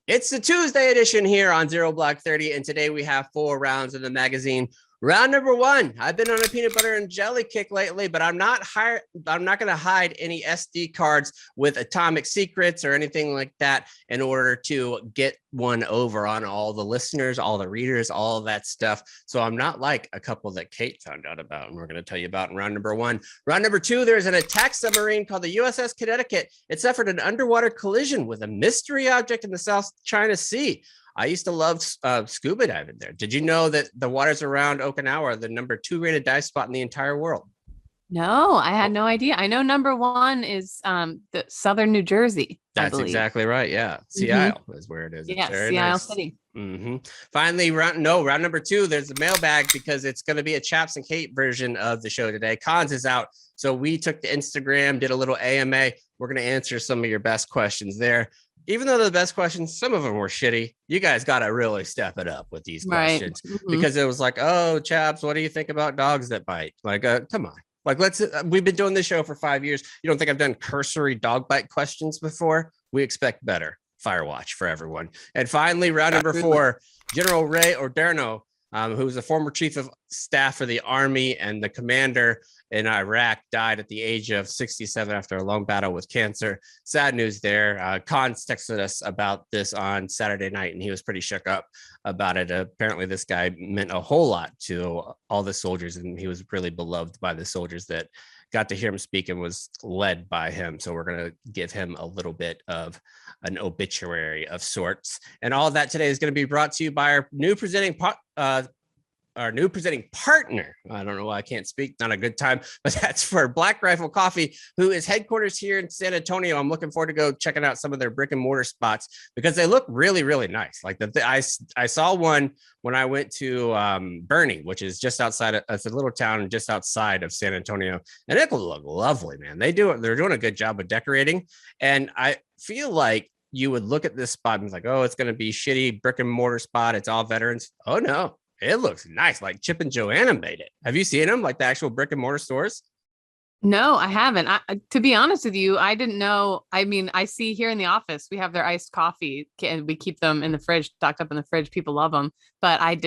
It's the Tuesday edition here on Zero Black 30, and today we have 4 rounds of the magazine. Round number 1. I've been on a peanut butter and jelly kick lately, but I'm not going to hide any SD cards with atomic secrets or anything like that in order to get one over on all the listeners, all the readers, all of that stuff. So I'm not like a couple that Kate found out about, and we're going to tell you about in round number 1. Round number 2, there's an attack submarine called the USS Connecticut. It suffered an underwater collision with a mystery object in the South China Sea. I used to love scuba diving there. Did you know that the waters around Okinawa are the number 2 rated dive spot in the entire world? No, I had no idea. I know number 1 is the southern New Jersey. That's exactly right. Yeah. Seattle is where it is. Yeah, Seattle nice. City. Finally, round number 2, there's the mailbag because it's going to be a Chaps and Kate version of the show today. Cons is out. So we took to Instagram, did a little AMA. We're going to answer some of your best questions there. Even though the best questions, some of them were shitty, you guys got to really step it up with these questions because it was like, oh, Chaps, what do you think about dogs that bite? Like, come on. Like, we've been doing this show for 5 years. You don't think I've done cursory dog bite questions before? We expect better. Firewatch for everyone. And finally, round number 4, General Ray Odierno, who's the former chief of staff for the Army and the commander in Iraq, died at the age of 67 after a long battle with cancer. Sad news there. Cons texted us about this on Saturday night, and he was pretty shook up about it. Apparently, this guy meant a whole lot to all the soldiers, and he was really beloved by the soldiers that got to hear him speak and was led by him. So we're going to give him a little bit of an obituary of sorts. And all of that today is going to be brought to you by our new presenting partner. I don't know why I can't speak, not a good time, but that's for Black Rifle Coffee, who is headquarters here in San Antonio. I'm looking forward to go checking out some of their brick and mortar spots because they look really, really nice. Like I saw one when I went to Bernie, which is just outside of, it's a little town just outside of San Antonio, and it look lovely, man. They're doing a good job of decorating, and I feel like you would look at this spot and be like, oh, it's going to be shitty brick and mortar spot. It's all veterans. Oh no. It looks nice, like Chip and Joanna made it. Have you seen them, like the actual brick and mortar stores? No, I haven't. To be honest with you, I didn't know. I mean, I see here in the office, we have their iced coffee and we keep them in the fridge, stocked up in the fridge. People love them, but I've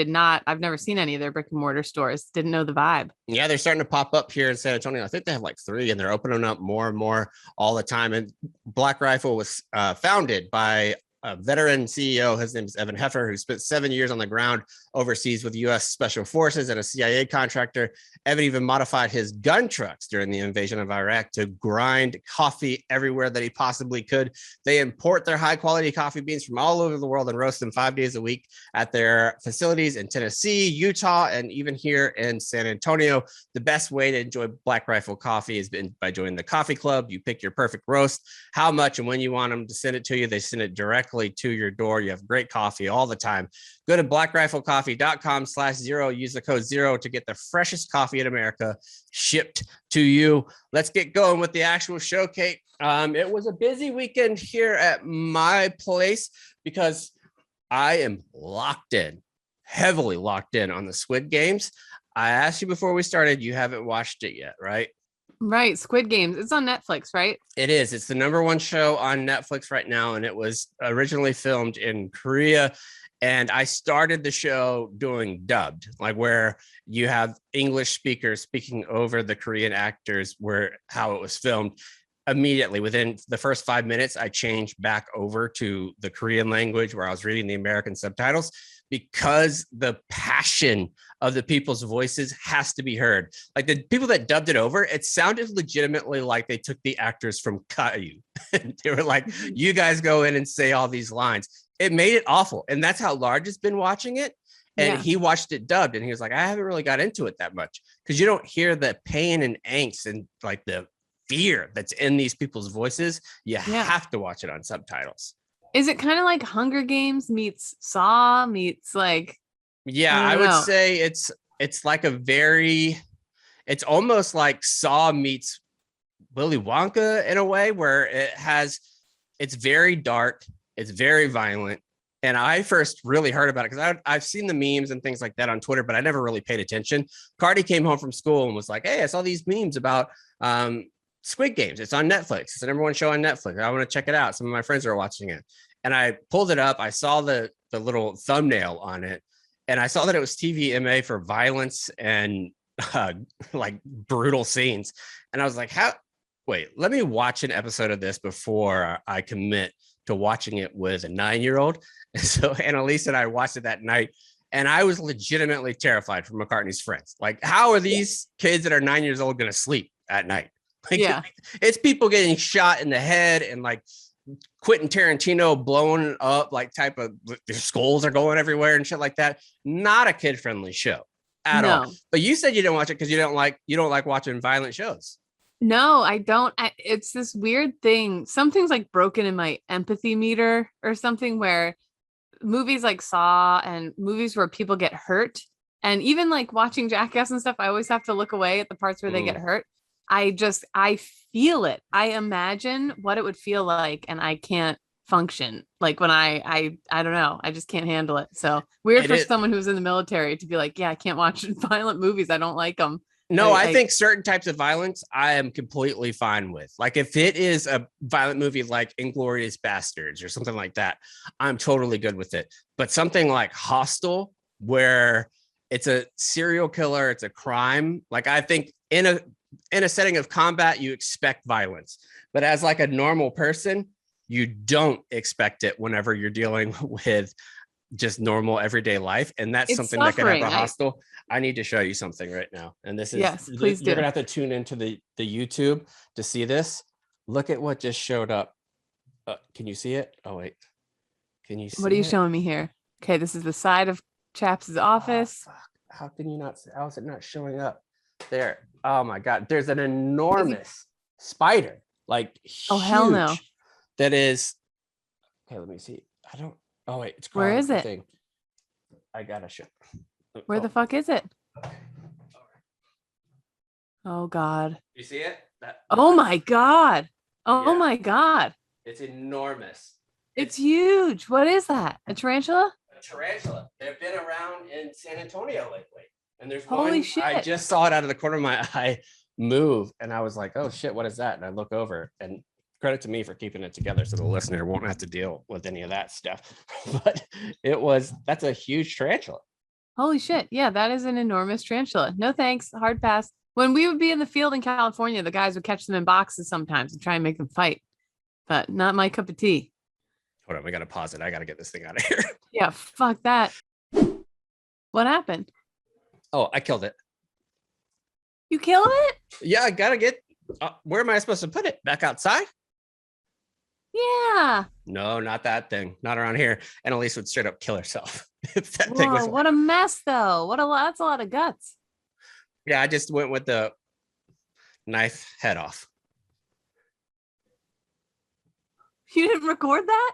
never seen any of their brick and mortar stores. Didn't know the vibe. Yeah, they're starting to pop up here in San Antonio. I think they have like 3 and they're opening up more and more all the time. And Black Rifle was founded by a veteran CEO. His name is Evan Heffer, who spent 7 years on the ground overseas with U.S. Special Forces and a CIA contractor. Evan even modified his gun trucks during the invasion of Iraq to grind coffee everywhere that he possibly could. They import their high-quality coffee beans from all over the world and roast them 5 days a week at their facilities in Tennessee, Utah, and even here in San Antonio. The best way to enjoy Black Rifle coffee is by joining the coffee club. You pick your perfect roast, how much and when you want them to send it to you. They send it directly to your door. You have great coffee all the time. Go to blackriflecoffee.com/0. Use the code 0 to get the freshest coffee in America shipped to you. Let's get going with the actual show, Kate. It was a busy weekend here at my place because I am heavily locked in on the Squid Games. I asked you before we started, you haven't watched it yet, right? Right. Squid Games. It's on Netflix, right? It is. It's the number 1 show on Netflix right now. And it was originally filmed in Korea. And I started the show doing dubbed, like where you have English speakers speaking over the Korean actors, how it was filmed. Immediately within the first 5 minutes, I changed back over to the Korean language where I was reading the American subtitles, because the passion of the people's voices has to be heard. Like the people that dubbed it over, it sounded legitimately like they took the actors from Caillou. They were like, you guys go in and say all these lines. It made it awful. And that's how Large has been watching it. And he watched it dubbed and he was like, I haven't really got into it that much because you don't hear the pain and angst and like the fear that's in these people's voices. You have to watch it on subtitles. Is it kind of like Hunger Games meets Saw meets like? Yeah, I would say it's like it's almost like Saw meets Willy Wonka in a way where it's very dark, it's very violent. And I first really heard about it because I've seen the memes and things like that on Twitter, but I never really paid attention. Cardi came home from school and was like, hey, I saw these memes about Squid Games. It's on Netflix. It's the number 1 show on Netflix. I want to check it out. Some of my friends are watching it. And I pulled it up. I saw the little thumbnail on it, and I saw that it was TVMA for violence and like brutal scenes. And I was like, how? Wait, let me watch an episode of this before I commit to watching it with a 9-year-old. And so Annalise and I watched it that night, and I was legitimately terrified for McCartney's friends. Like, how are these kids that are 9 years old going to sleep at night? Like, it's people getting shot in the head and like Quentin Tarantino blowing up, like type of their skulls are going everywhere and shit like that. Not a kid friendly show at all. But you said you didn't watch it because you don't like watching violent shows. No, I don't. It's this weird thing. Something's like broken in my empathy meter or something, where movies like Saw and movies where people get hurt, and even like watching Jackass and stuff, I always have to look away at the parts where they get hurt. I feel it. I imagine what it would feel like, and I can't function. Like when I don't know. I just can't handle it. So weird for someone who's in the military to be like, yeah, I can't watch violent movies. I don't like them. No, I think certain types of violence I am completely fine with. Like if it is a violent movie like Inglourious Bastards or something like that, I'm totally good with it. But something like Hostel, where it's a serial killer, it's a crime. Like I think in a setting of combat, you expect violence. But as like a normal person, you don't expect it whenever you're dealing with just normal everyday life. And that's something that can have a Hostel. I need to show you something right now. And this is, yes, please you're gonna have to tune into the YouTube to see this. Look at what just showed up. Can you see it? Oh wait, can you see what are you showing me here? Okay, this is the side of Chaps' office. Oh, how can you not see? How is it not showing up there? Oh my god, there's an enormous spider, like huge, oh hell no, that is, okay, let me see. I don't, oh wait, it's where is it? Thing. I gotta show. Where the fuck is it? Oh god. You see it? Oh my god. Oh my god. It's enormous. It's huge. What is that? A tarantula? A tarantula. They've been around in San Antonio lately. And there's holy one, shit. I just saw it out of the corner of my eye move, and I was like, oh shit, what is that? And I look over, and credit to me for keeping it together so the listener won't have to deal with any of that stuff. But that's a huge tarantula. Holy shit. Yeah, that is an enormous tarantula. No thanks. Hard pass. When we would be in the field in California, the guys would catch them in boxes sometimes and try and make them fight. But not my cup of tea. Hold on, we got to pause it. I got to get this thing out of here. Yeah, fuck that. What happened? Oh, I killed it. You killed it? Yeah, I got to get, where am I supposed to put it? Back outside? Yeah. No, not that thing. Not around here. And Elise would straight up kill herself. If that Whoa, thing was, what a mess though. That's a lot of guts. Yeah, I just went with the knife head off. You didn't record that?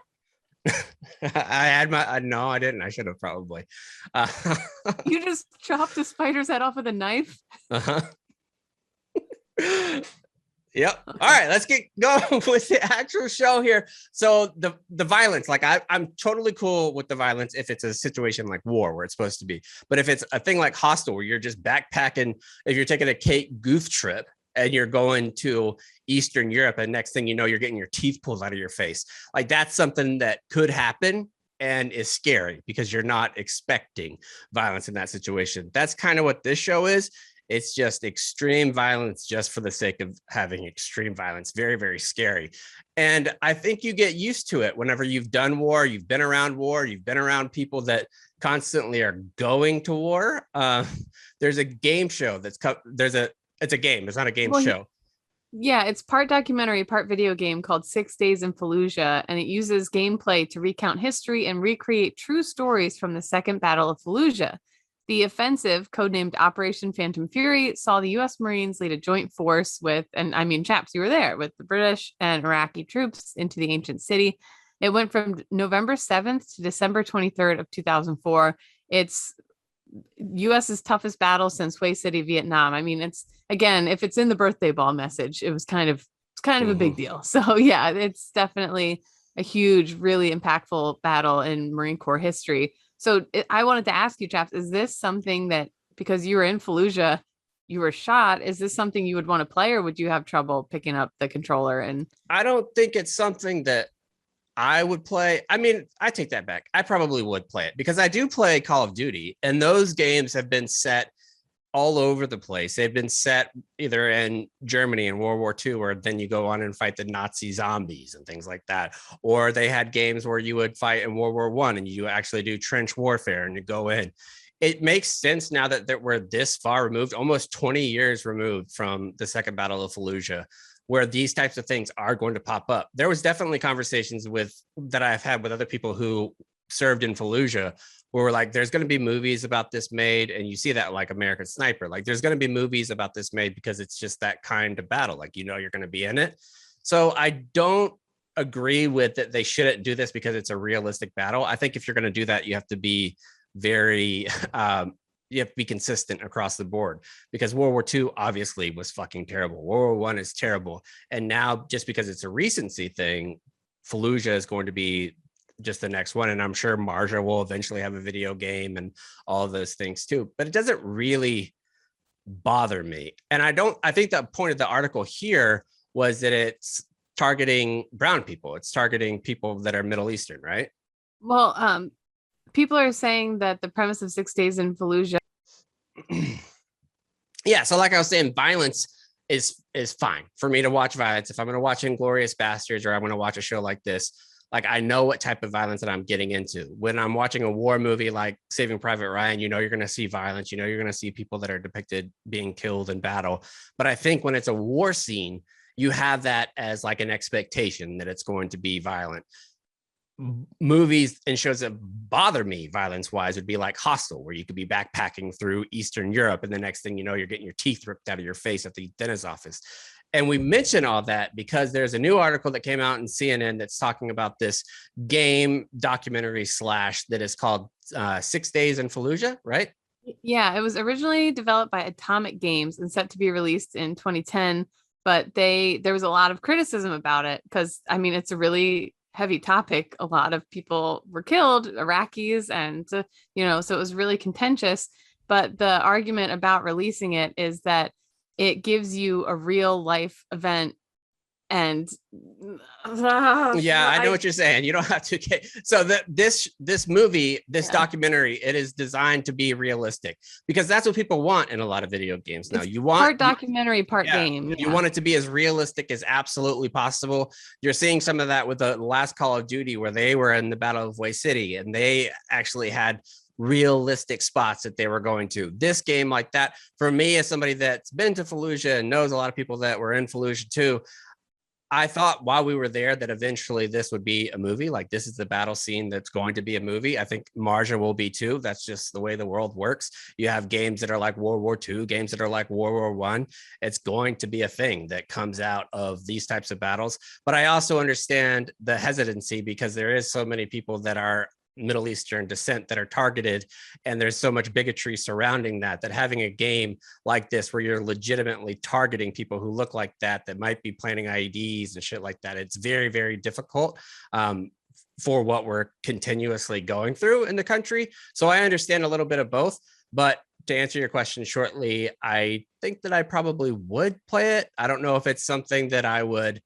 I had no, I didn't. I should have probably. You just chopped a spider's head off with a knife? Uh-huh. Yep. All right, let's get going with the actual show here. So the violence, like I'm totally cool with the violence if it's a situation like war where it's supposed to be. But if it's a thing like Hostel where you're just backpacking, if you're taking a Cape Gooth trip and you're going to Eastern Europe and next thing you know, you're getting your teeth pulled out of your face. Like that's something that could happen and is scary because you're not expecting violence in that situation. That's kind of what this show is. It's just extreme violence just for the sake of having extreme violence. Very, very scary. And I think you get used to it whenever you've done war, you've been around war, you've been around people that constantly are going to war. There's a game show it's a game. It's not a game show. Yeah, it's part documentary, part video game called 6 Days in Fallujah, and it uses gameplay to recount history and recreate true stories from the Second Battle of Fallujah. The offensive, codenamed Operation Phantom Fury, saw the U.S. Marines lead a joint force Chaps, you were there, with the British and Iraqi troops into the ancient city. It went from November 7th to December 23rd of 2004. It's U.S.'s toughest battle since Hue City, Vietnam. I mean, it's, again, if it's in the birthday ball message, it was kind of a big deal. So yeah, it's definitely a huge, really impactful battle in Marine Corps history. So I wanted to ask you, Chaps, is this something that, because you were in Fallujah, you were shot, is this something you would want to play, or would you have trouble picking up the controller? And I don't think it's something that I would play. I mean, I take that back. I probably would play it because I do play Call of Duty, and those games have been set all over the place. They've been set either in Germany in World War II, where then you go on and fight the Nazi zombies and things like that. Or they had games where you would fight in World War I and you actually do trench warfare and you go in. It makes sense now that we're this far removed, almost 20 years removed from the Second Battle of Fallujah, where these types of things are going to pop up. There was definitely conversations that I've had with other people who served in Fallujah where we're like, there's going to be movies about this made. And you see that like American Sniper, like there's going to be movies about this made because it's just that kind of battle. Like, you're going to be in it. So I don't agree with that. They shouldn't do this because it's a realistic battle. I think if you're going to do that, you have to be very, you have to be consistent across the board because World War II obviously was fucking terrible. World War I is terrible. And now just because it's a recency thing, Fallujah is going to be just the next one. And I'm sure Marja will eventually have a video game and all of those things too, but it doesn't really bother me. And I think the point of the article here was that it's targeting brown people. It's targeting people that are Middle Eastern, right? Well, people are saying that the premise of 6 Days in Fallujah. Yeah. So like I was saying, violence is fine for me to watch violence. If I'm going to watch Inglourious Bastards or I'm going to watch a show like this, like I know what type of violence that I'm getting into. When I'm watching a war movie like Saving Private Ryan, you're going to see violence, you're going to see people that are depicted being killed in battle. But I think when it's a war scene, you have that as like an expectation that it's going to be violent. Movies and shows that bother me violence wise would be like Hostel, where you could be backpacking through Eastern Europe and the next thing you know, you're getting your teeth ripped out of your face at the dentist's office. And we mention all that because there's a new article that came out in CNN that's talking about this game documentary / that is called 6 Days in Fallujah, right? Yeah, it was originally developed by Atomic Games and set to be released in 2010, but there was a lot of criticism about it because I mean it's a really heavy topic. A lot of people were killed, Iraqis, and so it was really contentious. But the argument about releasing it is that it gives you a real life event. And yeah, I know what you're saying. You don't have to get so that this movie, this documentary, it is designed to be realistic because that's what people want in a lot of video games now. You want part documentary, part game. You want it to be as realistic as absolutely possible. You're seeing some of that with the last Call of Duty where they were in the Battle of Way City and they actually had realistic spots that they were going to. This game like that, for me as somebody that's been to Fallujah and knows a lot of people that were in Fallujah too, I thought while we were there that eventually this would be a movie. Like this is the battle scene that's going to be a movie. I think Marja will be too. That's just the way the world works. You have games that are like World War II, games that are like World War I. It's going to be a thing that comes out of these types of battles. But I also understand the hesitancy because there is so many people that are Middle Eastern descent that are targeted, and there's so much bigotry surrounding that having a game like this where you're legitimately targeting people who look like that might be planning IEDs and shit like that, it's very, very difficult for what we're continuously going through in the country. So I understand a little bit of both, but to answer your question shortly, I think that I probably would play it. I don't know if it's something that I would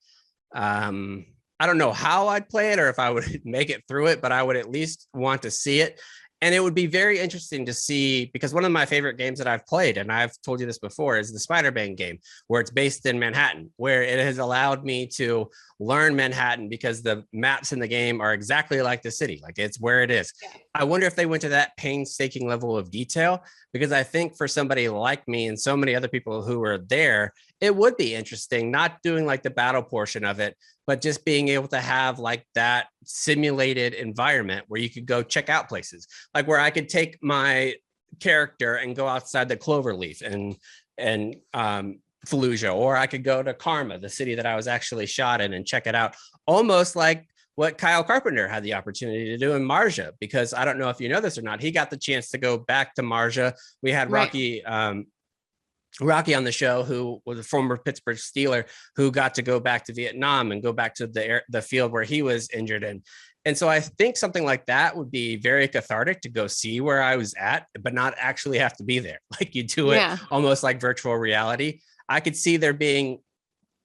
I don't know how I'd play it or if I would make it through it, but I would at least want to see it. And it would be very interesting to see, because one of my favorite games that I've played, and I've told you this before, is the Spider-Man game, where it's based in Manhattan, where it has allowed me to learn Manhattan because the maps in the game are exactly like the city, like it's where it is. I wonder if they went to that painstaking level of detail, because I think for somebody like me and so many other people who were there, it would be interesting, not doing like the battle portion of it, but just being able to have like that simulated environment where you could go check out places, like where I could take my character and go outside the Cloverleaf and Fallujah, or I could go to Karma, the city that I was actually shot in, and check it out, almost like what Kyle Carpenter had the opportunity to do in Marja, because I don't know if you know this or not, he got the chance to go back to Marja. We had Rocky on the show, who was a former Pittsburgh Steeler, who got to go back to Vietnam and go back to the field where he was injured in. And so I think something like that would be very cathartic to go see where I was at, but not actually have to be there. Like you do it almost like virtual reality. I could see there being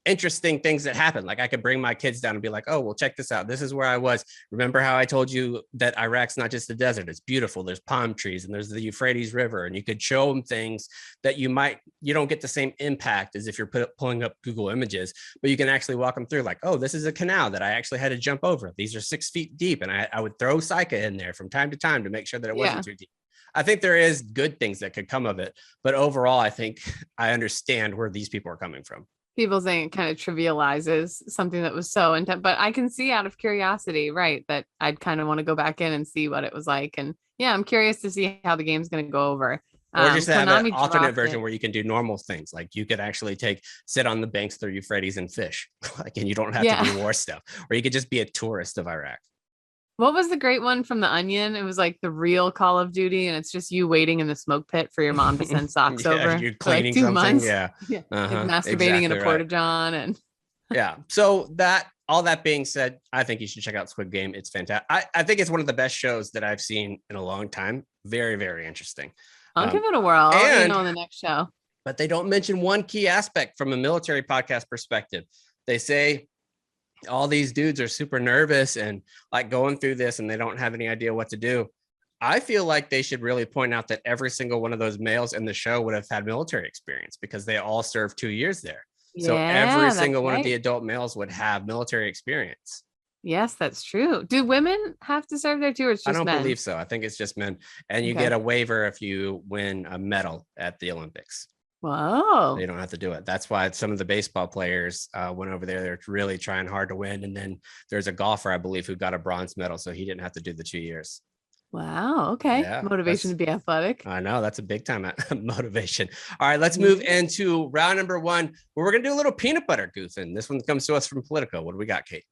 interesting things that happen. Like I could bring my kids down and be like, oh, well, check this out. This is where I was. Remember how I told you that Iraq's not just a desert, it's beautiful. There's palm trees and there's the Euphrates River. And you could show them things that you don't get the same impact as if you're pulling up Google Images, but you can actually walk them through like, oh, this is a canal that I actually had to jump over. These are 6 feet deep. And I would throw Psycha in there from time to time to make sure that it wasn't too deep. I think there is good things that could come of it. But overall, I think I understand where these people are coming from. People saying it kind of trivializes something that was so intense, but I can see out of curiosity, right, that I'd kind of want to go back in and see what it was like. And yeah, I'm curious to see how the game's going to go over. Or just have an alternate version where you can do normal things. Like you could actually sit on the banks of the Euphrates and fish, and you don't have to do war stuff. Or you could just be a tourist of Iraq. What was the great one from The Onion? It was like the real Call of Duty, and it's just you waiting in the smoke pit for your mom to send socks over. You're cleaning for like 2 months. Yeah. Like masturbating in a porta-john. And yeah. So all that being said, I think you should check out Squid Game. It's fantastic. I think it's one of the best shows that I've seen in a long time. Very, very interesting. I'll give it a whirl. I'll let you know on the next show. But they don't mention one key aspect from a military podcast perspective. They say all these dudes are super nervous and like going through this and they don't have any idea what to do. I feel like they should really point out that every single one of those males in the show would have had military experience because they all served 2 years there. So every single one of the adult males would have military experience. Yes, that's true. Do women have to serve there too, or it's just men? I don't believe so. I think it's just men. And you get a waiver if you win a medal at the Olympics. Whoa. You don't have to do it. That's why some of the baseball players went over there. They're really trying hard to win. And then there's a golfer, I believe, who got a bronze medal. So he didn't have to do the 2 years. Wow. Okay. Yeah, motivation to be athletic. I know. That's a big time motivation. All right. Let's move into round number 1, where we're going to do a little peanut butter goofing. This one comes to us from Politico. What do we got, Kate?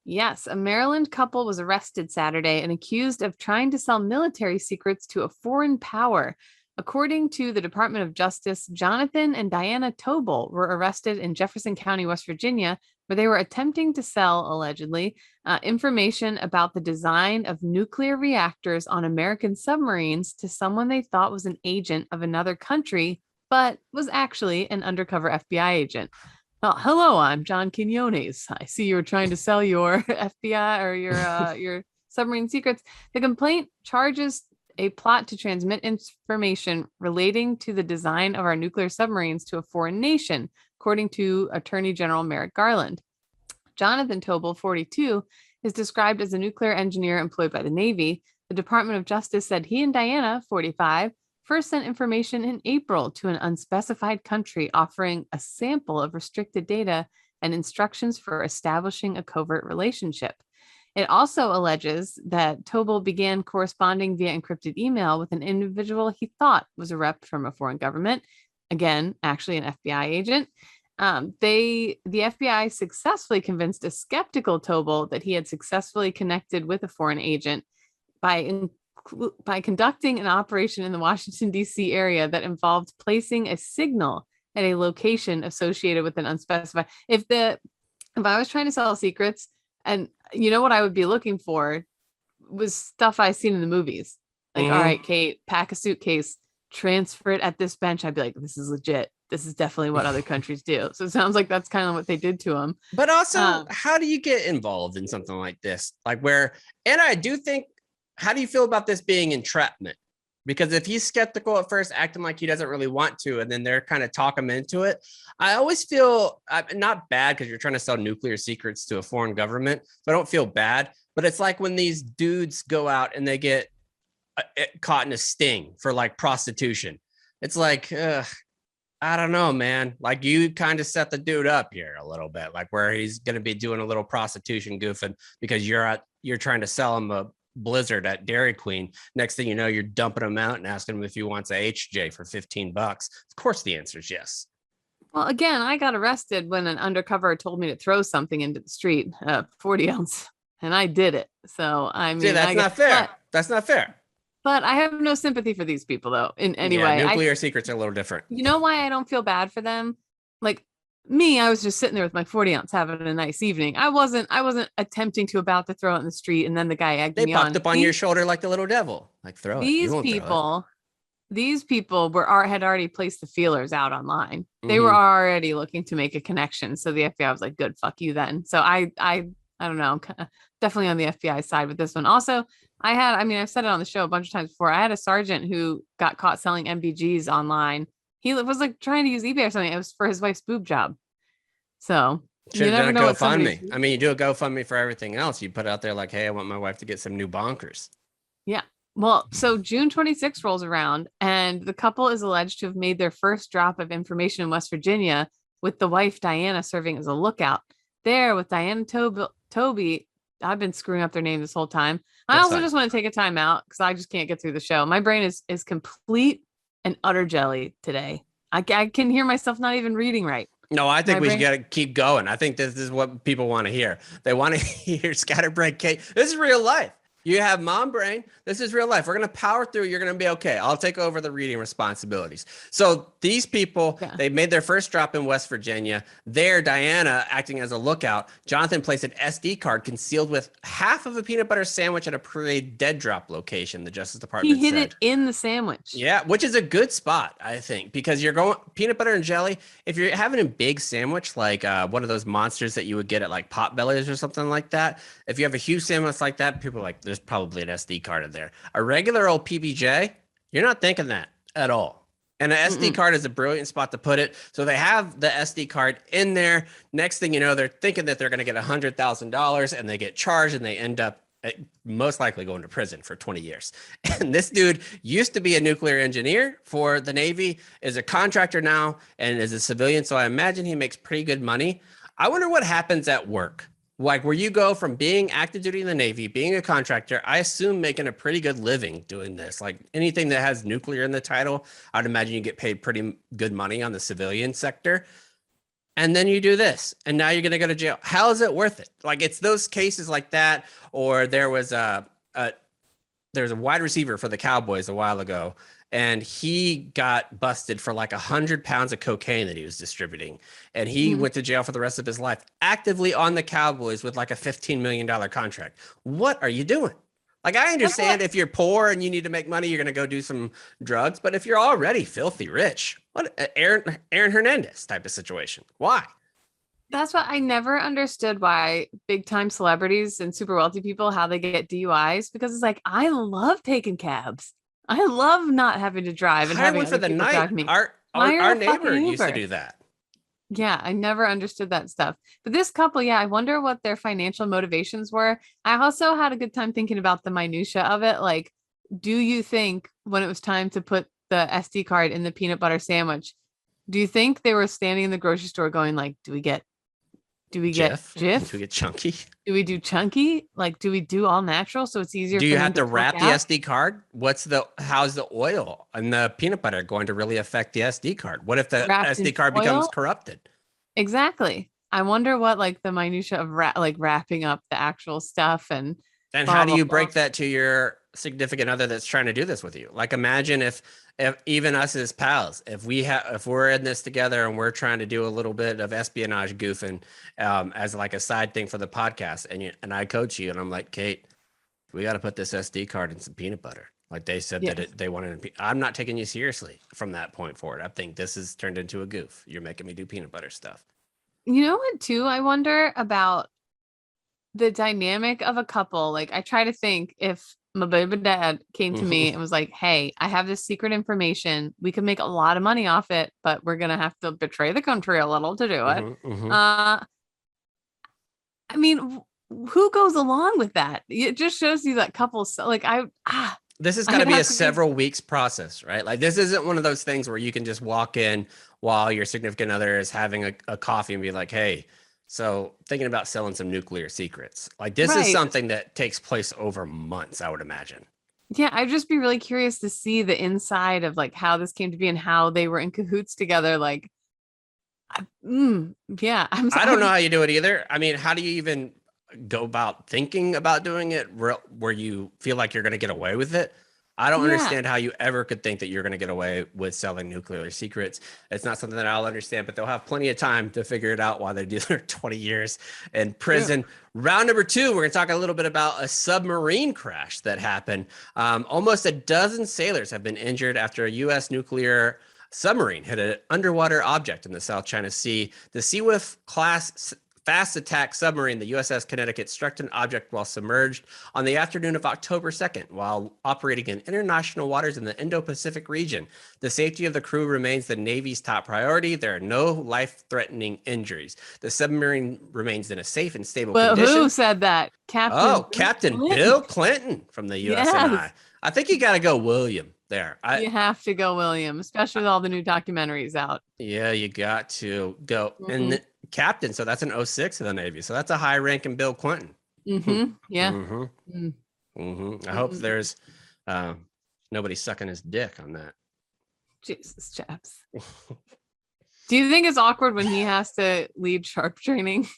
Yes. A Maryland couple was arrested Saturday and accused of trying to sell military secrets to a foreign power. According to the Department of Justice, Jonathan and Diana Tobel were arrested in Jefferson County, West Virginia, where they were attempting to sell, allegedly, information about the design of nuclear reactors on American submarines to someone they thought was an agent of another country, but was actually an undercover FBI agent. Well, hello, I'm John Quinones. I see you were trying to sell your FBI or your submarine secrets. The complaint charges a plot to transmit information relating to the design of our nuclear submarines to a foreign nation, according to Attorney General Merrick Garland. Jonathan Tobel, 42, is described as a nuclear engineer employed by the Navy. The Department of Justice said he and Diana, 45, first sent information in April to an unspecified country offering a sample of restricted data and instructions for establishing a covert relationship. It also alleges that Tobel began corresponding via encrypted email with an individual he thought was a rep from a foreign government. Again, actually an FBI agent. The FBI successfully convinced a skeptical Tobel that he had successfully connected with a foreign agent by conducting an operation in the Washington, D.C. area that involved placing a signal at a location associated with an unspecified. If I was trying to sell secrets, and you know what I would be looking for was stuff I've seen in the movies. Like, all right, Kate, pack a suitcase, transfer it at this bench. I'd be like, this is legit. This is definitely what other countries do. So it sounds like that's kind of what they did to him. But also, how do you get involved in something like this? And I do think, how do you feel about this being entrapment? Because if he's skeptical at first, acting like he doesn't really want to, and then they're kind of talk him into it, I always feel not bad because you're trying to sell nuclear secrets to a foreign government. So I don't feel bad. But it's like when these dudes go out and they get caught in a sting for like prostitution. It's like, I don't know, man. Like you kind of set the dude up here a little bit, like where he's going to be doing a little prostitution goofing because you're trying to sell him a Blizzard at Dairy Queen. Next thing you know, you're dumping him out and asking him if he wants a HJ for $15. Of course, the answer is yes. Well, again, I got arrested when an undercover told me to throw something into the street, 40 ounce, and I did it. So I mean, see, that's not fair. That's not fair. But I have no sympathy for these people, though. In any way, nuclear secrets are a little different. You know why I don't feel bad for them? Like me, I was just sitting there with my 40 ounce having a nice evening. I wasn't attempting to about to throw it in the street, and then the guy egged me on. They popped up on your shoulder like the little devil. Like throw it. These people, these people had already placed the feelers out online. They were Mhm. already looking to make a connection. So the FBI was like, good, fuck you then. So I don't know, definitely on the FBI side with this one. Also, I've said it on the show a bunch of times before. I had a sergeant who got caught selling MBGs online. He was like trying to use eBay or something. It was for his wife's boob job. So Should you have never done a know what GoFundMe. I mean, you do a GoFundMe for everything else. You put out there like, hey, I want my wife to get some new bonkers. Yeah. Well, so June 26th rolls around, and the couple is alleged to have made their first drop of information in West Virginia, with the wife, Diana, serving as a lookout. There, with Diana Toby, I've been screwing up their name this whole time. I That's also fine. just want to take a time out because I just can't get through the show. My brain is complete and utter jelly today. I can hear myself not even reading right. No, I think My we brain- got to keep going. I think this is what people want to hear. They want to hear scatterbrain Kate. This is real life. You have mom brain. This is real life. We're going to power through. You're going to be okay. I'll take over the reading responsibilities. So these people, they made their first drop in West Virginia. There, Diana acting as a lookout. Jonathan placed an SD card concealed with half of a peanut butter sandwich at a parade dead drop location, the Justice Department He hid said. it in the sandwich. Yeah, which is a good spot, I think, because you're going peanut butter and jelly. If you're having a big sandwich, like one of those monsters that you would get at like Potbellies or something like that, if you have a huge sandwich like that, people are like, there's probably an SD card in there. A regular old PBJ, you're not thinking that at all. And an SD card is a brilliant spot to put it. So they have the SD card in there. Next thing you know, they're thinking that they're going to get $100,000 and they get charged and they end up most likely going to prison for 20 years. And this dude used to be a nuclear engineer for the Navy, is a contractor now, and is a civilian. So I imagine he makes pretty good money. I wonder what happens at work. Like where you go from being active duty in the Navy, being a contractor, I assume making a pretty good living doing this. Like anything that has nuclear in the title, I'd imagine you get paid pretty good money on the civilian sector. And then you do this, and now you're going to go to jail. How is it worth it? Like it's those cases like that, or there was a wide receiver for the Cowboys a while ago, and he got busted for like 100 pounds of cocaine that he was distributing, and he went to jail for the rest of his life, actively on the Cowboys with like a $15 million contract. What are you doing? Like, I understand if you're poor and you need to make money, you're going to go do some drugs. But if you're already filthy rich, what Aaron Hernandez type of situation? Why? That's what I never understood, why big time celebrities and super wealthy people, how they get DUIs, because it's like, I love taking cabs. I love not having to drive and Hire having one for other the people night. drive me. Our neighbor used to do that. Yeah, I never understood that stuff. But this couple, yeah, I wonder what their financial motivations were. I also had a good time thinking about the minutia of it. Like, do you think when it was time to put the SD card in the peanut butter sandwich, do you think they were standing in the grocery store going like, do we get Jif? Jif? Do we get chunky? Do we do chunky? Like, do we do all natural so it's easier? Do for you them have to wrap the out? SD card? How's the oil and the peanut butter going to really affect the SD card? What if the Wrapped in SD card foil? becomes corrupted? Exactly. I wonder what like the minutia of wrapping up the actual stuff and how do you break that to your significant other that's trying to do this with you? Like, imagine if even us as pals, if we're in this together and we're trying to do a little bit of espionage goofing as like a side thing for the podcast, and I coach you and I'm like, Kate, we got to put this SD card in some peanut butter. Like they said that they wanted. I'm not taking you seriously from that point forward. I think this has turned into a goof. You're making me do peanut butter stuff. You know what, too? I wonder about the dynamic of a couple. Like, I try to think if my baby dad came to me and was like, hey, I have this secret information. We could make a lot of money off it, but we're going to have to betray the country a little to do it. I mean, who goes along with that? It just shows you that couples, like, this has got to be a several weeks process, right? Like, this isn't one of those things where you can just walk in while your significant other is having a coffee and be like, hey, so thinking about selling some nuclear secrets. Like, this is something that takes place over months, I would imagine. Yeah, I'd just be really curious to see the inside of like how this came to be and how they were in cahoots together. Like, I don't know how you do it either. I mean, how do you even go about thinking about doing it where you feel like you're going to get away with it? I don't Yeah. understand how you ever could think that you're going to get away with selling nuclear secrets. It's not something that I'll understand, but they'll have plenty of time to figure it out while they do their 20 years in prison. Round number 2, we're going to talk a little bit about a submarine crash that happened. Almost a dozen sailors have been injured after a U.S. nuclear submarine hit an underwater object in the South China Sea. The Seawift class fast attack submarine, the USS Connecticut, struck an object while submerged on the afternoon of October 2nd while operating in international waters in the Indo-Pacific region. The safety of the crew remains the Navy's top priority. There are no life-threatening injuries. The submarine remains in a safe and stable condition. Who said that? Captain Bill Clinton from the USNI. Yes. I think you got to go William there. You have to go William, especially with all the new documentaries out. Yeah, you got to go. And captain, so that's an 06 of the Navy. So that's a high rank in Bill Clinton. Yeah. I hope there's nobody sucking his dick on that. Jesus, Chaps. Do you think it's awkward when he has to lead sharp training?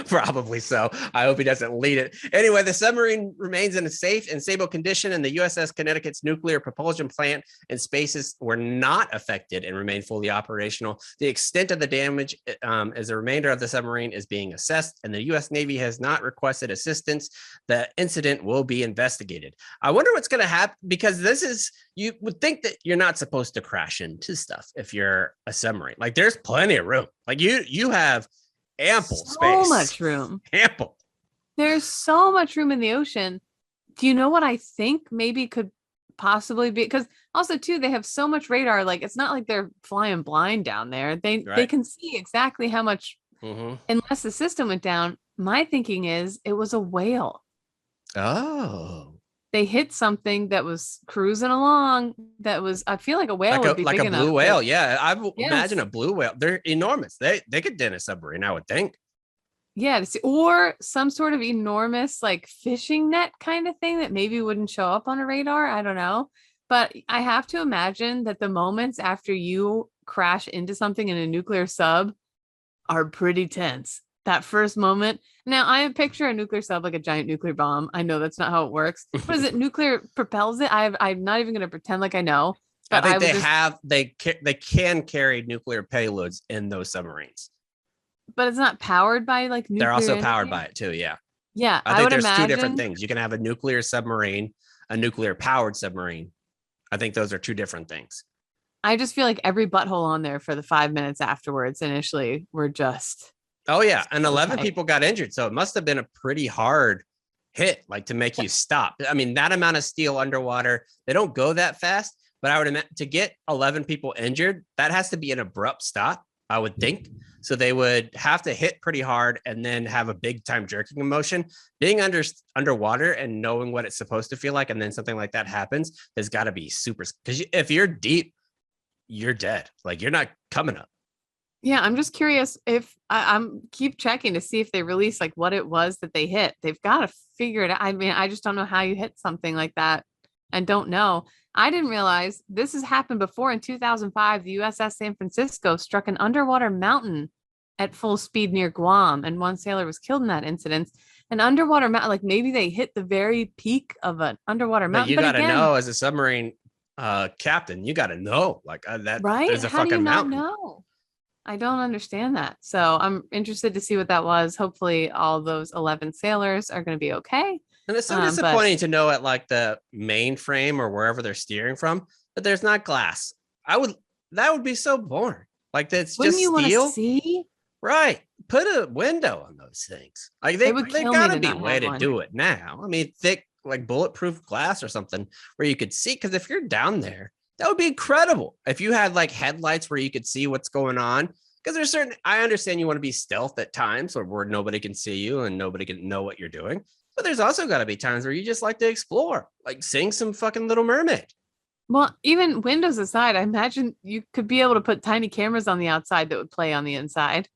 Probably so. I hope he doesn't lead it. Anyway, the submarine remains in a safe and stable condition, and the USS Connecticut's nuclear propulsion plant and spaces were not affected and remain fully operational. The extent of the damage as the remainder of the submarine is being assessed, and the U.S. Navy has not requested assistance. The incident will be investigated. I wonder what's going to happen, because you would think that you're not supposed to crash into stuff if you're a submarine. Like, there's plenty of room. Like, you have ample space. So much room. Ample. There's so much room in the ocean. Do you know what I think maybe could possibly be? Because also too, they have so much radar. Like, it's not like they're flying blind down there. They can see exactly how much, unless the system went down. My thinking is it was a whale. Oh. They hit something that was cruising along. I feel like a whale would be like big a enough. blue whale. Yeah, I imagine a blue whale. They're enormous. They could dent a submarine, I would think. Yeah, or some sort of enormous like fishing net kind of thing that maybe wouldn't show up on a radar. I don't know. But I have to imagine that the moments after you crash into something in a nuclear sub are pretty tense. That first moment. Now, I picture a nuclear sub like a giant nuclear bomb. I know that's not how it works. What is it? Nuclear propels it? I'm not even going to pretend like I know. But I think they can carry nuclear payloads in those submarines. But it's not powered by like nuclear. They're also powered by it too. Yeah. Yeah. I think there's 2 different things. You can have a nuclear submarine, a nuclear powered submarine. I think those are 2 different things. I just feel like every butthole on there for the 5 minutes afterwards initially were just. Oh, yeah. And 11 people got injured. So it must have been a pretty hard hit, like to make you stop. I mean, that amount of steel underwater, they don't go that fast. But I would imagine to get 11 people injured, that has to be an abrupt stop, I would think. So they would have to hit pretty hard and then have a big time jerking emotion. Being underwater and knowing what it's supposed to feel like, and then something like that happens, has got to be super. Because if you're deep, you're dead. Like, you're not coming up. Yeah, I'm just curious if I'm keep checking to see if they release like what it was that they hit. They've got to figure it out. I mean, I just don't know how you hit something like that and don't know. I didn't realize this has happened before. In 2005, the USS San Francisco struck an underwater mountain at full speed near Guam, and 1 sailor was killed in that incident. An underwater mountain, like maybe they hit the very peak of an underwater mountain. But you got to know, as a submarine captain, you got to know like that. Right? There's a How fucking do you mountain. not know? I don't understand that. So I'm interested to see what that was. Hopefully all those 11 sailors are going to be okay. And it's so disappointing to know at like the mainframe or wherever they're steering from that there's not glass. That would be so boring. Like, that's just steel. Wouldn't you want to see? Right. Put a window on those things. Like, they gotta be a way to do it now. I mean, thick, like bulletproof glass or something where you could see. Because if you're down there, that would be incredible. If you had like headlights where you could see what's going on. Because I understand you want to be stealth at times or where nobody can see you and nobody can know what you're doing. But there's also got to be times where you just like to explore, like sing some fucking Little Mermaid. Well, even windows aside, I imagine you could be able to put tiny cameras on the outside that would play on the inside.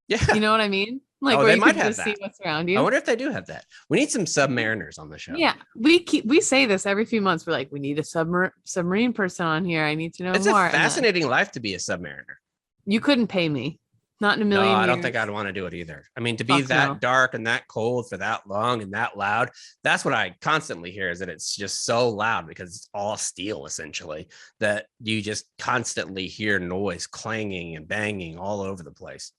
Yeah. You know what I mean? Like, where they you might could have just that. see what's around you. I wonder if they do have that. We need some submariners on the show. Yeah, we say this every few months. We're like, we need a submarine person on here. I need to know more. It's a fascinating life to be a submariner. You couldn't pay me. Not in a No, million I years. don't think I'd want to do it either. I mean, to be Fuck that no. dark and that cold for that long and that loud, that's what I constantly hear, is that it's just so loud because it's all steel essentially, that you just constantly hear noise clanging and banging all over the place.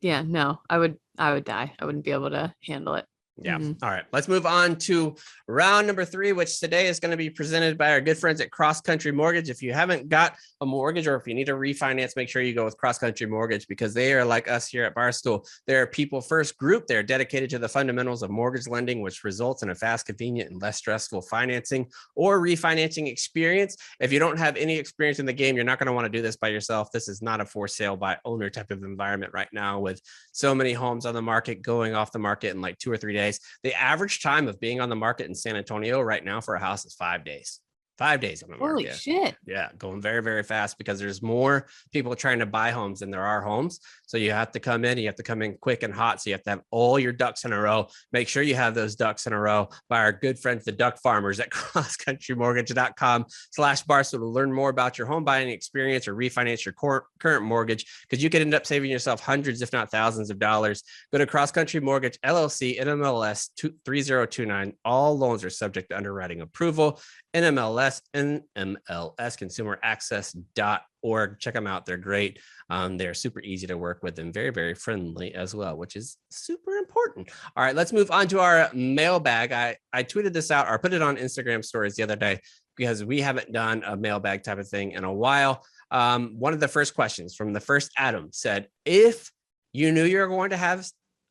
Yeah, no, I would die. I wouldn't be able to handle it. Yeah. Mhm. All right. Let's move on to round number 3, which today is going to be presented by our good friends at Cross Country Mortgage. If you haven't got a mortgage, or if you need to refinance, make sure you go with Cross Country Mortgage, because they are like us here at Barstool. They're a people first group. They're dedicated to the fundamentals of mortgage lending, which results in a fast, convenient, and less stressful financing or refinancing experience. If you don't have any experience in the game, you're not going to want to do this by yourself. This is not a for sale by owner type of environment right now, with so many homes on the market going off the market in like 2 or 3 days. The average time of being on the market in San Antonio right now for a house is 5 days. 5 days on the market. Holy shit. Yeah, going very, very fast, because there's more people trying to buy homes than there are homes. So you have to come in, you have to come in quick and hot. So you have to have all your ducks in a row. Make sure you have those ducks in a row by our good friends, the duck farmers at crosscountrymortgage.com/Barstool, to learn more about your home buying experience or refinance your current mortgage, because you could end up saving yourself hundreds, if not thousands of dollars. Go to Cross Country Mortgage, LLC, NMLS 3029. All loans are subject to underwriting approval. NMLS consumeraccess.org. Check them out. They're great. They're super easy to work with and very, very friendly as well, which is super important. All right, let's move on to our mailbag. I tweeted this out, or put it on Instagram stories the other day, because we haven't done a mailbag type of thing in a while. One of the first questions from the first Adam said, if you knew you were going to have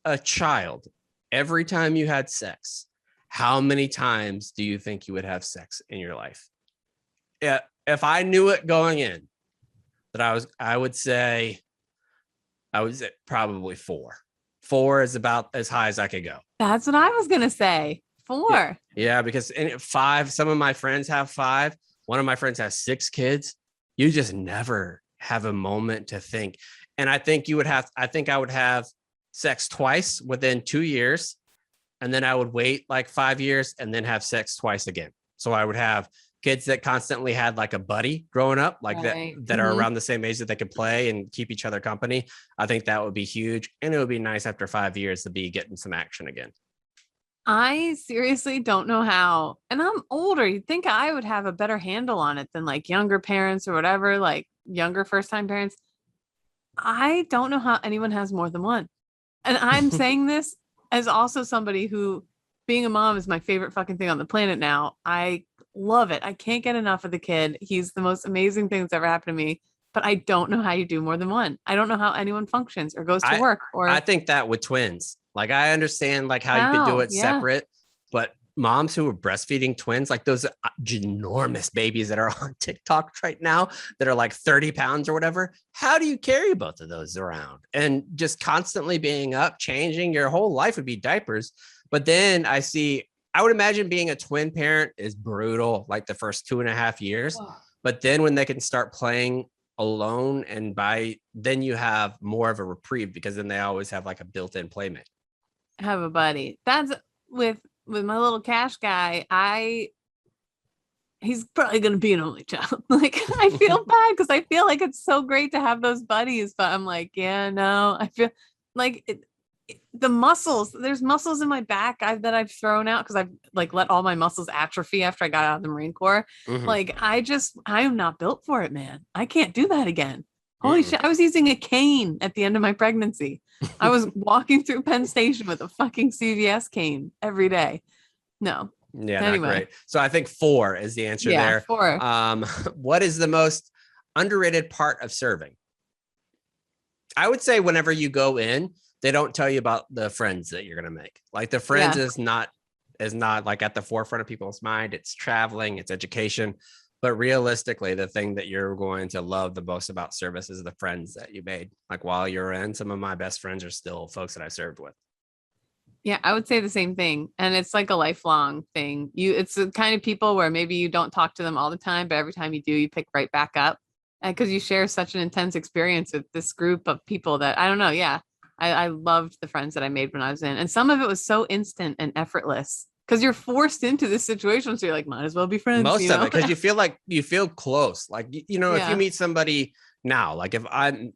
a child every time you had sex, how many times do you think you would have sex in your life? Yeah, if I knew it going in, that I would say probably 4. 4 is about as high as I could go. That's what I was gonna say. 4. Yeah, because 5, some of my friends have 5. One of my friends has 6 kids. You just never have a moment to think. And I think I would have sex twice within 2 years. And then I would wait like 5 years and then have sex twice again. So I would have kids that constantly had like a buddy growing up, like Right. that are around the same age that they could play and keep each other company. I think that would be huge. And it would be nice after 5 years to be getting some action again. I seriously don't know how. And I'm older. You'd think I would have a better handle on it than like younger parents or whatever, like younger first-time parents. I don't know how anyone has more than one. And I'm saying this as also somebody who, being a mom is my favorite fucking thing on the planet now. I love it. I can't get enough of the kid. He's the most amazing thing that's ever happened to me. But I don't know how you do more than one. I don't know how anyone functions or goes to work. Or I think that with twins, like I understand like how you could do it separate, but moms who are breastfeeding twins, like those ginormous babies that are on TikTok right now that are like 30 pounds or whatever. How do you carry both of those around? And just constantly being up, changing, your whole life would be diapers. But then I would imagine being a twin parent is brutal, like the first 2.5 years. Oh. But then when they can start playing alone, and then you have more of a reprieve, because then they always have like a built-in playmate. Have a buddy. That's with my little Cash guy. He's probably going to be an only child. Like I feel bad because I feel like it's so great to have those buddies, but I'm like, yeah, no, I feel like the muscles, there's muscles in my back that I've thrown out because I've like let all my muscles atrophy after I got out of the Marine Corps. Mm-hmm. Like I am not built for it, man. I can't do that again. Holy shit. I was using a cane at the end of my pregnancy. I was walking through Penn Station with a fucking CVS cane every day. No. Yeah, anyway. Not great. So I think 4 is the answer there. 4. What is the most underrated part of serving? I would say whenever you go in, they don't tell you about the friends that you're going to make. Like the friends is not like at the forefront of people's mind. It's traveling, it's education. But realistically, the thing that you're going to love the most about service is the friends that you made. Like while you're in, some of my best friends are still folks that I served with. Yeah, I would say the same thing. And it's like a lifelong thing. It's the kind of people where maybe you don't talk to them all the time, but every time you do, you pick right back up. And because you share such an intense experience with this group of people that I don't know. Yeah, I loved the friends that I made when I was in. And some of it was so instant and effortless. Because you're forced into this situation, so you're like, might as well be friends. Most of it, because you feel close. Like, if you meet somebody now. Like if I'm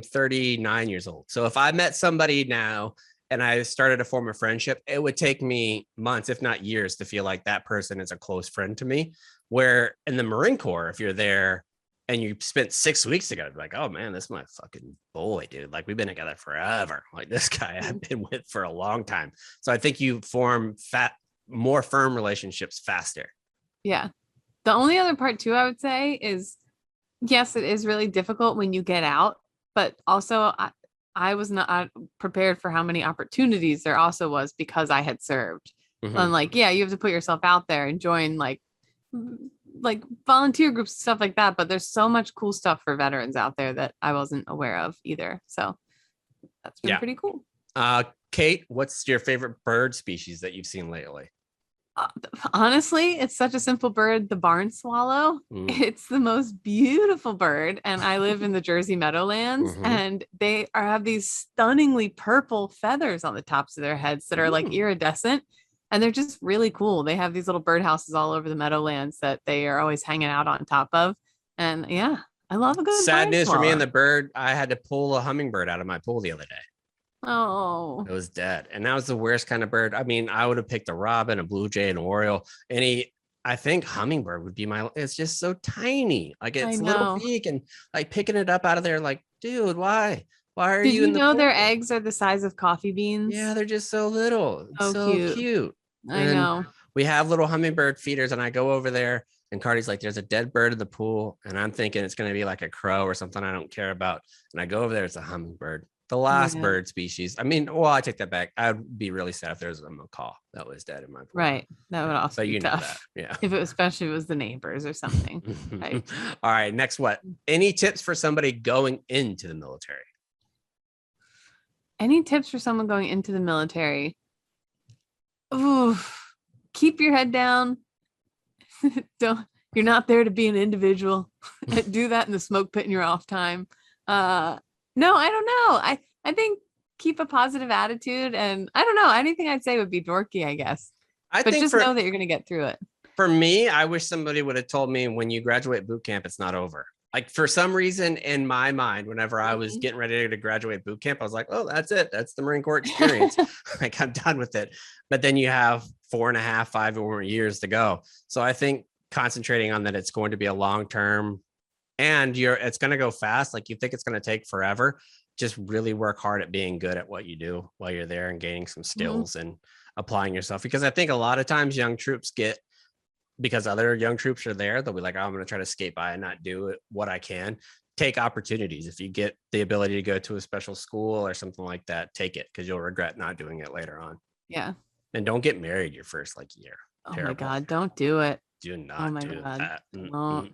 39 years old. So if I met somebody now and I started to form a friendship, it would take me months, if not years, to feel like that person is a close friend to me. Where in the Marine Corps, if you're there and you spent 6 weeks together, like, oh man, this is my fucking boy, dude. Like we've been together forever. Like this guy I've been with for a long time. So I think you form more firm relationships faster. Yeah. The only other part too, I would say is, yes, it is really difficult when you get out, but also I was not prepared for how many opportunities there also was because I had served. And like, yeah, you have to put yourself out there and join like volunteer groups, stuff like that. But there's so much cool stuff for veterans out there that I wasn't aware of either. So that's been pretty cool. Kate, what's your favorite bird species that you've seen lately? Honestly, it's such a simple bird, the barn swallow. It's the most beautiful bird, and I live in the Jersey Meadowlands, and they have these stunningly purple feathers on the tops of their heads that are like iridescent, and they're just really cool. They have these little birdhouses all over the Meadowlands that they are always hanging out on top of, and yeah, I love a good sad news swallow. for me and the bird. I had to pull a hummingbird out of my pool the other day. Oh, it was dead. And that was the worst kind of bird. I mean, I would have picked a robin, a blue jay, an oriole. I think hummingbird would be it's just so tiny. Like it's little beak and like picking it up out of there. Like, dude, why? Why are you in the know pool? their eggs are the size of coffee beans? Yeah, they're just so little. It's so cute. I know. We have little hummingbird feeders and I go over there and Cardi's like, there's a dead bird in the pool. And I'm thinking it's going to be like a crow or something I don't care about. And I go over there, it's a hummingbird. The last bird species. I mean, well, I take that back. I'd be really sad if there was a macaw that was dead in my pool. Right. That would also be tough. Know that. Yeah. If it was, especially if it was the neighbors or something. Right. All right. Next, what? Any tips for somebody going into the military? Any tips for someone going into the military? Ooh, keep your head down. You're not there to be an individual. Do that in the smoke pit in your off time. No, I don't know. I think keep a positive attitude, and I don't know. Anything I'd say would be dorky, I guess. But just know that you're going to get through it. For me, I wish somebody would have told me when you graduate boot camp, it's not over. Like for some reason in my mind, whenever I was getting ready to graduate boot camp, I was like, oh, that's it. That's the Marine Corps experience. Like I'm done with it. But then you have 4.5, 5 or more years to go. So I think concentrating on that, it's going to be a long-term and it's going to go fast. Like you think it's going to take forever. Just really work hard at being good at what you do while you're there and gaining some skills and applying yourself. Because I think a lot of times young troops because other young troops are there, they'll be like, oh, I'm going to try to skate by and not do what I can. Take opportunities. If you get the ability to go to a special school or something like that, take it because you'll regret not doing it later on. Yeah. And don't get married your first year. Oh my God, don't do it. Do not do that. No.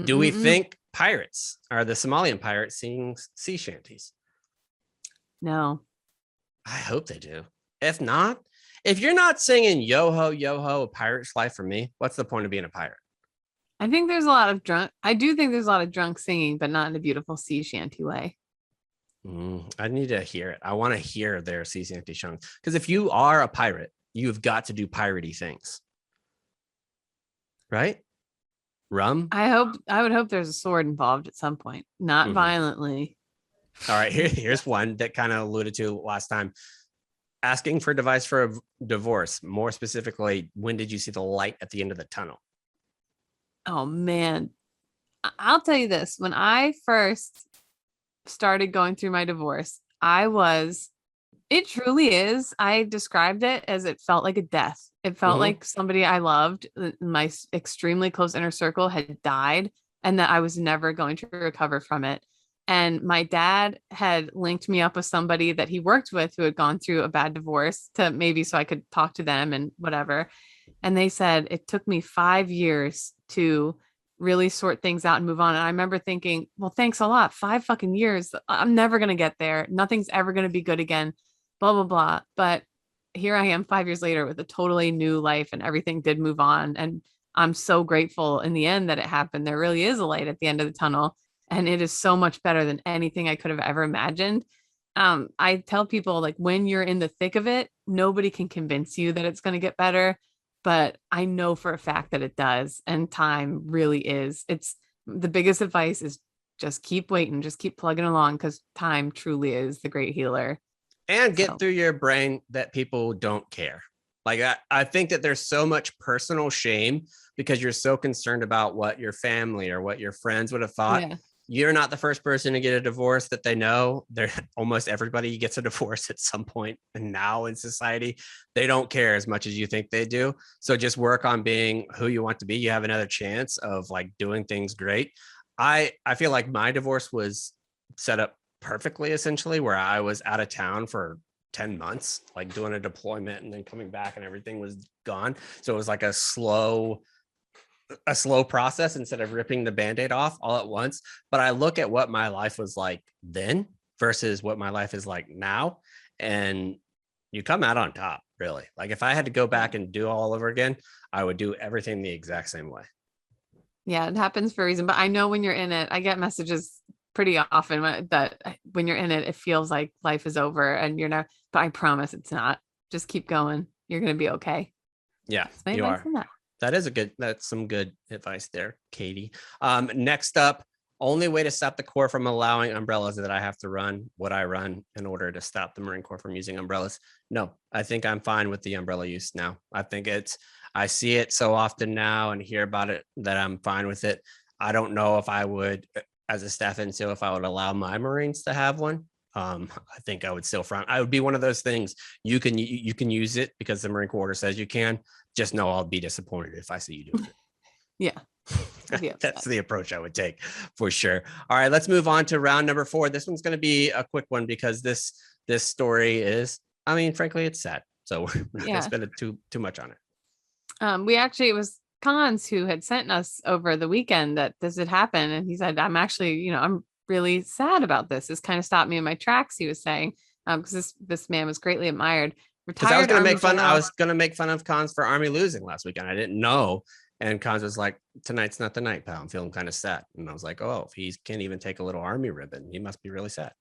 Do we think pirates are the Somalian pirates singing sea shanties? No. I hope they do. If not, if you're not singing yo ho, a pirate's life for me, what's the point of being a pirate? I think there's a lot of drunk singing, but not in a beautiful sea shanty way. I need to hear it. I want to hear their sea shanty songs. Because if you are a pirate, you've got to do piratey things. Right? Rum? I would hope there's a sword involved at some point, not violently. All right, here's one that kind of alluded to last time. Asking for advice for a divorce. More specifically, when did you see the light at the end of the tunnel? Oh man. I'll tell you this. When I first started going through my divorce, it truly is. I described it as it felt like a death. It felt like somebody I loved, my extremely close inner circle, had died and that I was never going to recover from it. And my dad had linked me up with somebody that he worked with who had gone through a bad divorce to maybe so I could talk to them and whatever. And they said it took me 5 years to really sort things out and move on. And I remember thinking, well, thanks a lot. 5 fucking years. I'm never going to get there. Nothing's ever going to be good again, blah, blah, blah. But here I am 5 years later with a totally new life and everything did move on. And I'm so grateful in the end that it happened. There really is a light at the end of the tunnel. And it is so much better than anything I could have ever imagined. I tell people, like, when you're in the thick of it, nobody can convince you that it's going to get better. But I know for a fact that it does. And time really is. It's the biggest advice is just keep waiting, just keep plugging along, because time truly is the great healer. And get through your brain that people don't care. Like I think that there's so much personal shame because you're so concerned about what your family or what your friends would have thought. Yeah. You're not the first person to get a divorce that they know. They're almost everybody gets a divorce at some point. And now in society, they don't care as much as you think they do. So just work on being who you want to be. You have another chance of like doing things great. I feel like my divorce was set up perfectly, essentially, where I was out of town for 10 months, like doing a deployment and then coming back and everything was gone. So it was like a slow process instead of ripping the Band-Aid off all at once. But I look at what my life was like then versus what my life is like now, and you come out on top, really. Like if I had to go back and do all over again, I would do everything the exact same way. Yeah, it happens for a reason. But I know when you're in it, I get messages pretty often that when you're in it, it feels like life is over and you're not, but I promise it's not. Just keep going. You're going to be okay. Yeah, you are. That's some good advice there, Katie. Next up, only way to stop the Corps from allowing umbrellas that I have to run what I run in order to stop the Marine Corps from using umbrellas. No, I think I'm fine with the umbrella use now. I see it so often now and hear about it that I'm fine with it. I don't know if I would, as a staff NCO, if I would allow my Marines to have one. I think I would still frown. I would be one of those things. You can use it because the Marine Corps order says you can. Just know I'll be disappointed if I see you doing it. Yeah. That's the approach I would take for sure. All right, let's move on to round number 4. This one's going to be a quick one because this story is, I mean, frankly, it's sad. So we're not going to spend too much on it. It was Cons who had sent us over the weekend that this had happened. And he said, I'm actually, I'm really sad about this. This kind of stopped me in my tracks, he was saying, because this man was greatly admired. Because I was going to make fun of Cons for Army losing last weekend. I didn't know. And Cons was like, tonight's not the night, pal. I'm feeling kind of sad. And I was like, oh, if he can't even take a little Army ribbon, he must be really sad.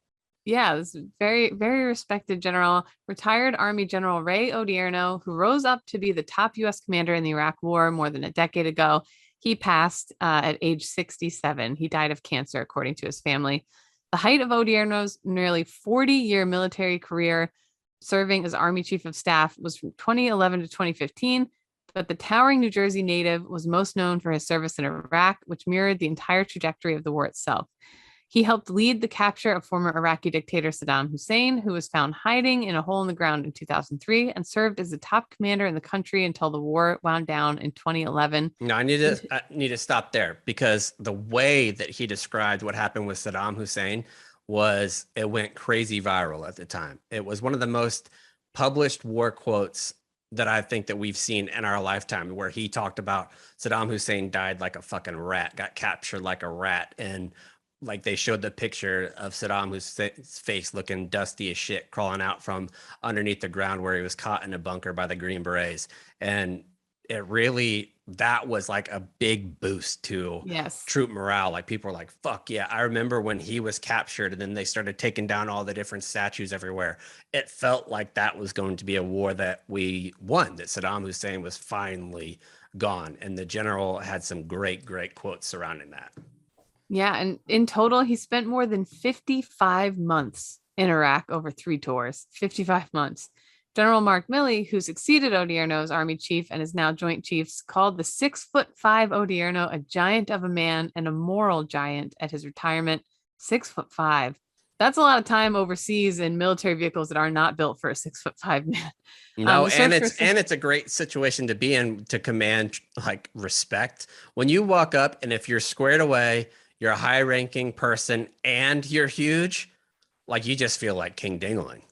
Yeah, this very, very respected general, retired Army General Ray Odierno, who rose up to be the top U.S. commander in the Iraq War more than a decade ago. He passed at age 67. He died of cancer, according to his family. The height of Odierno's nearly 40-year military career serving as Army Chief of Staff was from 2011 to 2015, but the towering New Jersey native was most known for his service in Iraq, which mirrored the entire trajectory of the war itself. He helped lead the capture of former Iraqi dictator Saddam Hussein, who was found hiding in a hole in the ground in 2003 and served as the top commander in the country until the war wound down in 2011. No, I need to stop there because the way that he described what happened with Saddam Hussein it went crazy viral at the time. It was one of the most published war quotes that I think that we've seen in our lifetime, where he talked about Saddam Hussein died like a fucking rat, got captured like a rat, and like they showed the picture of Saddam Hussein's face looking dusty as shit, crawling out from underneath the ground where he was caught in a bunker by the Green Berets. And that was like a big boost to troop morale. Like people were like, fuck yeah. I remember when he was captured and then they started taking down all the different statues everywhere. It felt like that was going to be a war that we won, that Saddam Hussein was finally gone. And the general had some great, great quotes surrounding that. Yeah, and in total, he spent more than 55 months in Iraq over 3 tours. 55 months. General Mark Milley, who succeeded Odierno as Army Chief and is now Joint Chiefs, called the 6'5" Odierno a giant of a man and a moral giant at his retirement. 6'5". That's a lot of time overseas in military vehicles that are not built for a 6'5" man. No, and it's a great situation to be in, to command like respect. When you walk up and if you're squared away, you're a high-ranking person and you're huge, like you just feel like King Dingling.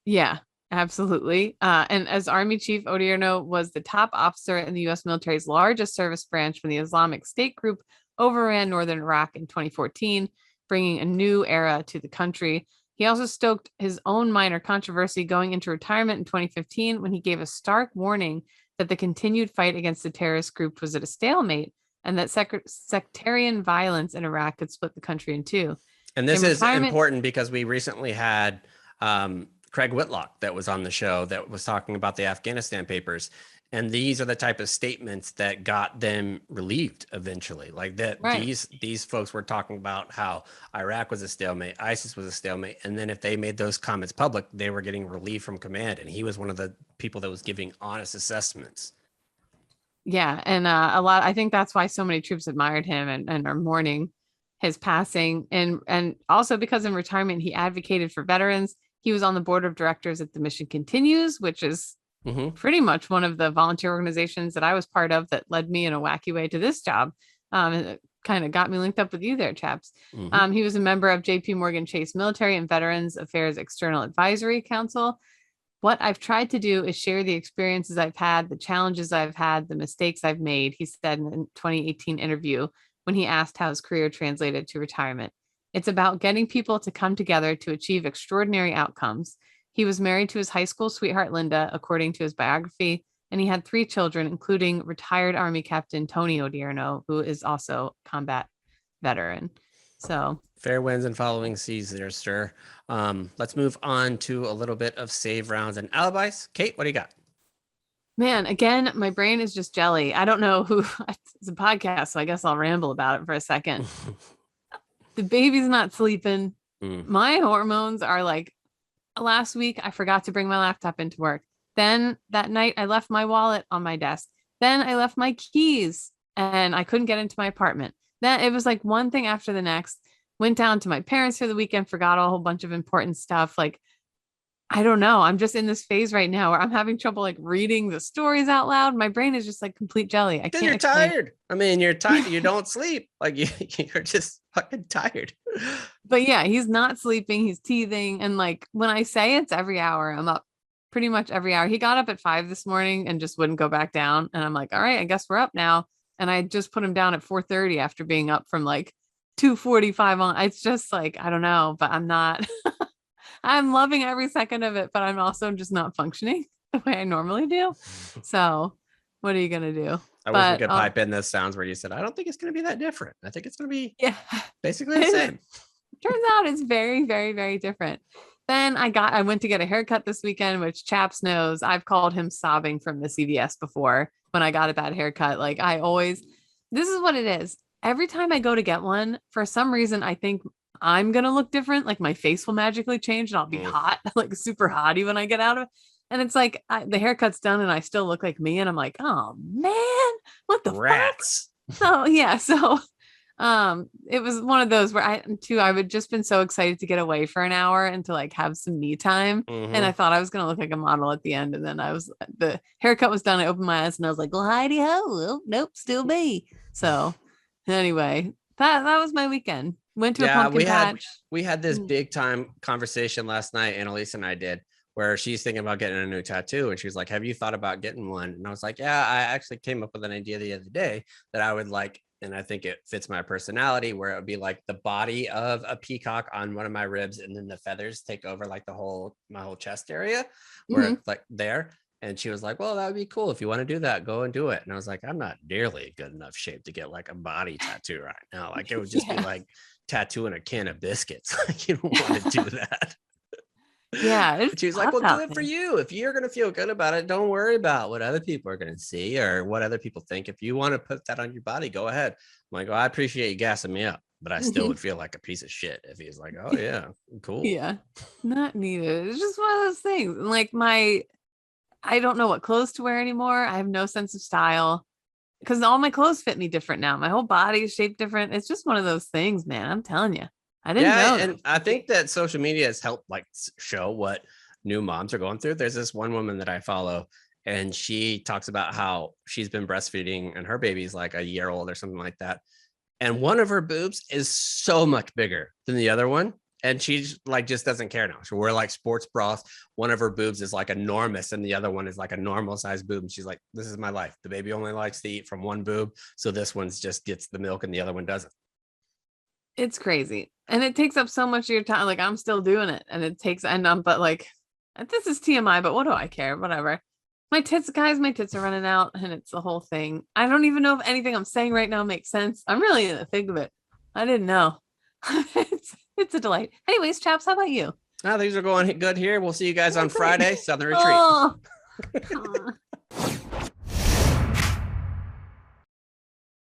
Yeah, absolutely. And as Army Chief, Odierno was the top officer in the U.S. military's largest service branch when the Islamic State group overran northern Iraq in 2014, bringing a new era to the country. He also stoked his own minor controversy going into retirement in 2015 when he gave a stark warning that the continued fight against the terrorist group was at a stalemate and that sectarian violence in Iraq could split the country in two. And this is important because we recently had Craig Whitlock that was on the show that was talking about the Afghanistan papers. And these are the type of statements that got them relieved eventually. Like that, Right. these folks were talking about how Iraq was a stalemate, ISIS was a stalemate, and then if they made those comments public, they were getting relief from command. And he was one of the people that was giving honest assessments. Yeah, and I think that's why so many troops admired him and are mourning his passing, and also because in retirement he advocated for veterans. He was on the board of directors at the Mission Continues, which is pretty much one of the volunteer organizations that I was part of that led me in a wacky way to this job. And it kind of got me linked up with you there, Chaps. He was a member of JP Morgan Chase Military and Veterans Affairs External Advisory Council. What I've tried to do is share the experiences I've had, the challenges I've had, the mistakes I've made, he said in a 2018 interview when he asked how his career translated to retirement. It's about getting people to come together to achieve extraordinary outcomes. He was married to his high school sweetheart, Linda, according to his biography, and he had 3 children, including retired Army Captain Tony Odierno, who is also a combat veteran. So fair winds and following seas there, sir. Let's move on to a little bit of save rounds and alibis. Kate, what do you got? Man, again, my brain is just jelly. I don't know who. It's a podcast, so I guess I'll ramble about it for a second. The baby's not sleeping. My hormones are like, last week I forgot to bring my laptop into work. Then that night I left my wallet on my desk. Then I left my keys and I couldn't get into my apartment. Then it was like one thing after the next. Went down to my parents for the weekend, forgot a whole bunch of important stuff. Like, I don't know. I'm just in this phase right now where I'm having trouble like reading the stories out loud. My brain is just like complete jelly. I can't. You're tired. I mean, you're tired. You don't sleep. Like you're just fucking tired. But yeah, he's not sleeping. He's teething. And like when I say it's every hour, I'm up pretty much every hour. He got up at 5 this morning and just wouldn't go back down. And I'm like, all right, I guess we're up now. And I just put him down at 4:30 after being up from like 2:45 on. It's just like, I don't know, but I'm not. I'm loving every second of it, but I'm also just not functioning the way I normally do. So what are you going to do? I wish we could pipe in those sounds where you said, I don't think it's going to be that different. I think it's going to be basically the same. Turns out it's very, very, very different. Then I went to get a haircut this weekend, which Chaps knows. I've called him sobbing from the CVS before when I got a bad haircut. Like this is what it is. Every time I go to get one, for some reason, I think I'm going to look different. Like my face will magically change and I'll be hot, like super hotty when I get out of it. And it's like the haircut's done and I still look like me. And I'm like, oh man, what the rats. Fuck? So yeah. So it was one of those where I would just been so excited to get away for an hour and to like have some me time. And I thought I was going to look like a model at the end. And then the haircut was done. I opened my eyes and I was like, well, hidey ho. Oh, nope, still me. So anyway, that was my weekend. Went to a pumpkin patch. We had this big time conversation last night, Annalise and I did, where she's thinking about getting a new tattoo. And she's like, have you thought about getting one? And I was like, yeah, I actually came up with an idea the other day that I would like, and I think it fits my personality, where it would be like the body of a peacock on one of my ribs, and then the feathers take over like my whole chest area, where it's like there. And she was like, well, that would be cool. If you want to do that, go and do it. And I was like, I'm not nearly good enough shape to get like a body tattoo right now. Like it would just be like tattooing a can of biscuits. Like you don't want to do that. Yeah. She was like, well, do it for you. If you're going to feel good about it, don't worry about what other people are going to see or what other people think. If you want to put that on your body, go ahead. I'm like, well, I appreciate you gassing me up, but I still would feel like a piece of shit if he's like, oh yeah, cool. Yeah. Not needed. It's just one of those things. Like I don't know what clothes to wear anymore. I have no sense of style because all my clothes fit me different now. My whole body is shaped different. It's just one of those things, man. I'm telling you. I didn't know. And I think that social media has helped like show what new moms are going through. There's this one woman that I follow, and she talks about how she's been breastfeeding and her baby's like a year old or something like that. And one of her boobs is so much bigger than the other one. And she's like, just doesn't care now. So we're like sports bras. One of her boobs is like enormous and the other one is like a normal size boob. And she's like, this is my life. The baby only likes to eat from one boob. So this one's just gets the milk and the other one doesn't. It's crazy. And it takes up so much of your time. Like I'm still doing it and it takes, but like, this is TMI, but what do I care? Whatever. My tits are running out and it's the whole thing. I don't even know if anything I'm saying right now makes sense. I'm really in the thick of it. I didn't know. It's a delight. Anyways, Chaps, how about you? Things are going good here. We'll see you guys on Friday, Southern Retreat.